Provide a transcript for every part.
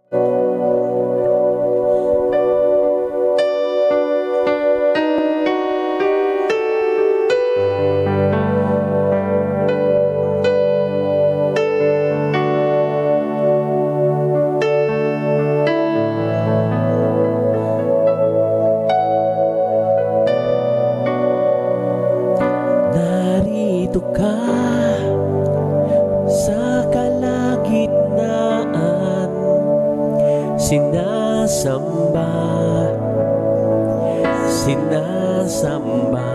Narito ka sa kalagitnaan, sinasamba, sinasamba.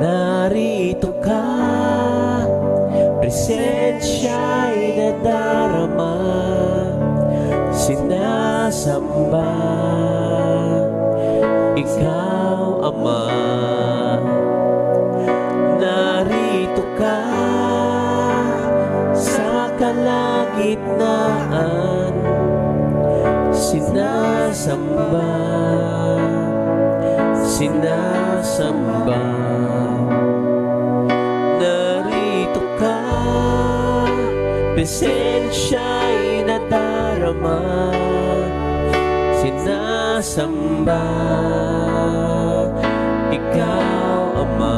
Narito ka, presensya'y nadarama, sinasamba, ikaw Ama. Narito ka sa kalagitnaan, sinasamba, sinasamba. Narito ka, presensya'y nadarama, sinasamba, ikaw Ama.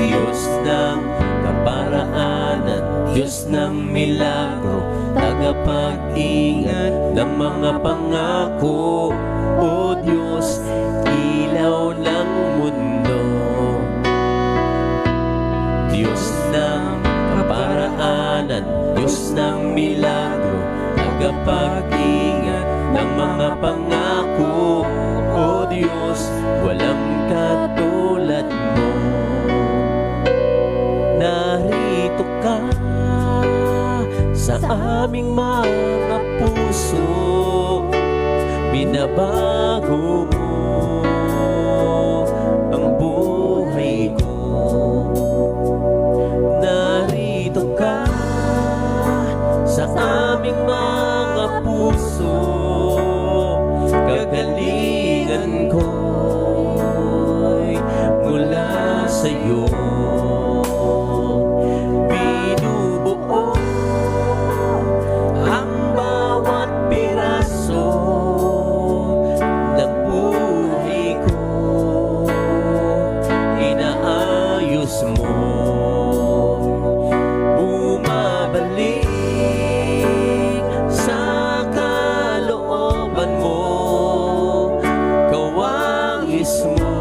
Diyos ng kaparaanan, Diyos ng milagro, tagapag-ingat ng mga pangako. O Diyos, ilaw ng mundo. Diyos ng kaparaanan, Diyos ng milagro, tagapag-ingat ng mga pangako. O Diyos, walang katulad mo. Narito ka sa aming mga puso, binabago mo ang buhay ko. Narito ka sa aming mga puso, kagalingan ko'y mula sa'yo. Binubuo ang bawat piraso ng buhay ko, inaayos mo, bumabalik sa kalooban mo, kawangis mo,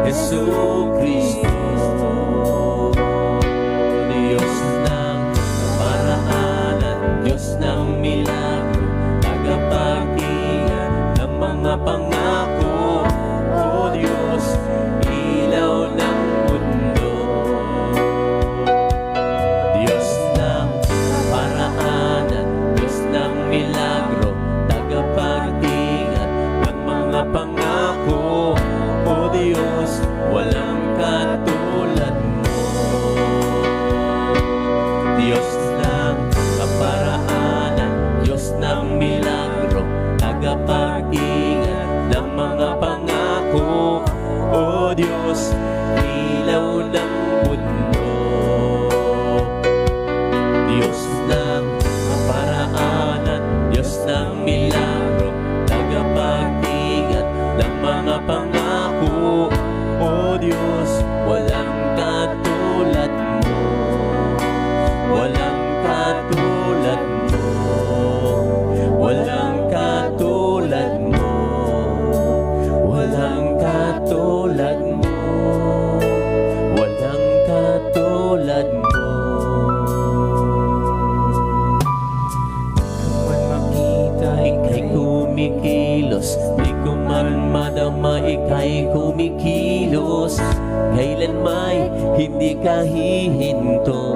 Jesucristo. Diyos ng kaparaanan, Diyos ng milagro, tagapag-ingat ng mga pangako. O Diyos, ilaw ng mundo. Diyos ng kaparaanan, Diyos ng milagro, tagapag-ingat ng mga pangako. O Diyos, walang katulad mo. Diyos ng kaparaanan, Diyos ng milagro, tagapag-ingat ng mga pangako. O Diyos, ilaw ng mundo. Diyos ng kaparaanan, Diyos ng milagro, tagapag-ingat ng mga pangako. O Diyos, walang katulad mo. Walang katulad mo. Walang katulad mo. Walang katulad mo. Walang katulad mo. Kung man makita, ika'y kumikilos. Di ko man madama, ika'y kumikilos. Kailan may hindi ka hihinto,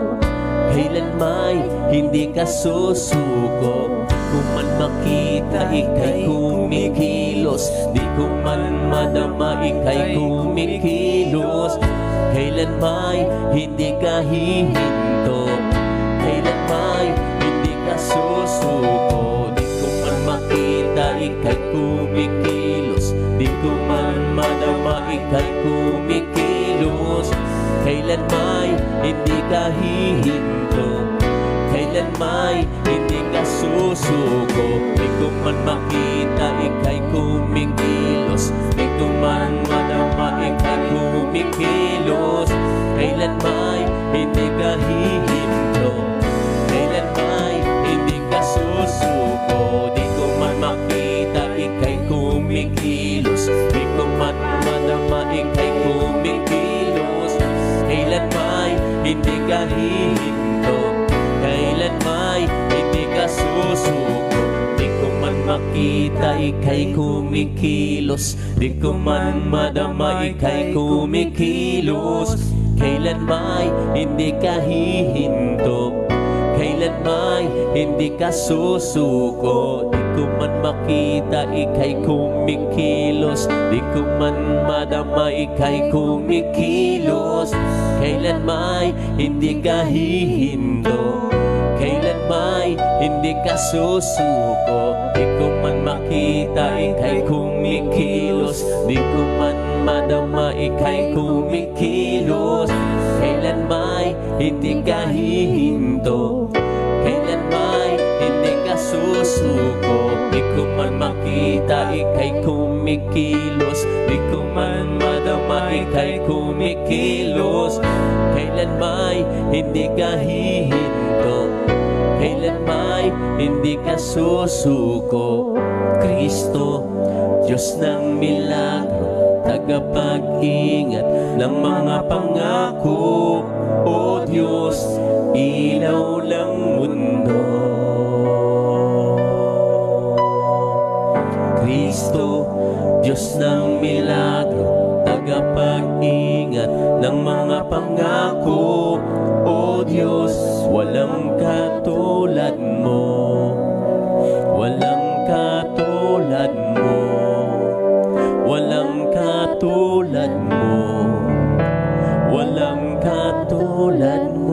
kailan may hindi ka susuko. Kung man makita, ika'y kumikilos. Di ko man madama, ika'y kumikilos. Kailan may hindi ka hihinto, kailan may hindi ka susuko. Di ko man makita, ika'y kumikilos. Di ko man madama, ika'y kumikilos. Kailan may hindi ka hihinto, kailan may hindi ka susuko. Di ko man makita ika'y kumikilos, di ko man madama ika'y kumikilos. Kailan may hindi ka hihinto, kailan may hindi ka susuko. Di ko man makita ika'y kumikilos, di ko man madama ika'y kumikilos. Kailan may hindi ka hihinto, kailan may hindi ka susuko. Di ko man makita ika'y kumikilos, di ko man madama ika'y kumikilos. Kailan may hindi ka hihinto, kailan may hindi ka susuko. Di ko man makita ika'y kumikilos, di ko man madama ika'y kumikilos. Kailan may hindi ka hihinto, kailan may hindi ka susuko. Di ko man makita ika'y kumikilos, di ko man madama ika'y kumikilos. Kailan may hindi ka hihinto, kailan may hindi ka susuko. Di ko man makita ika'y kumikilos, di ko man madama ika'y kumikilos. Kailan may hindi ka hihinto, kailan may hindi ka susuko. Kristo, Diyos ng milagro, tagapag-ingat ng mga pangako. O Diyos, ilaw ng mundo. Kristo, Diyos ng milagro, tagapag-ingat ng mga pangako. O Diyos, walang katulad mo, walang katulad mo, walang katulad mo, walang katulad mo.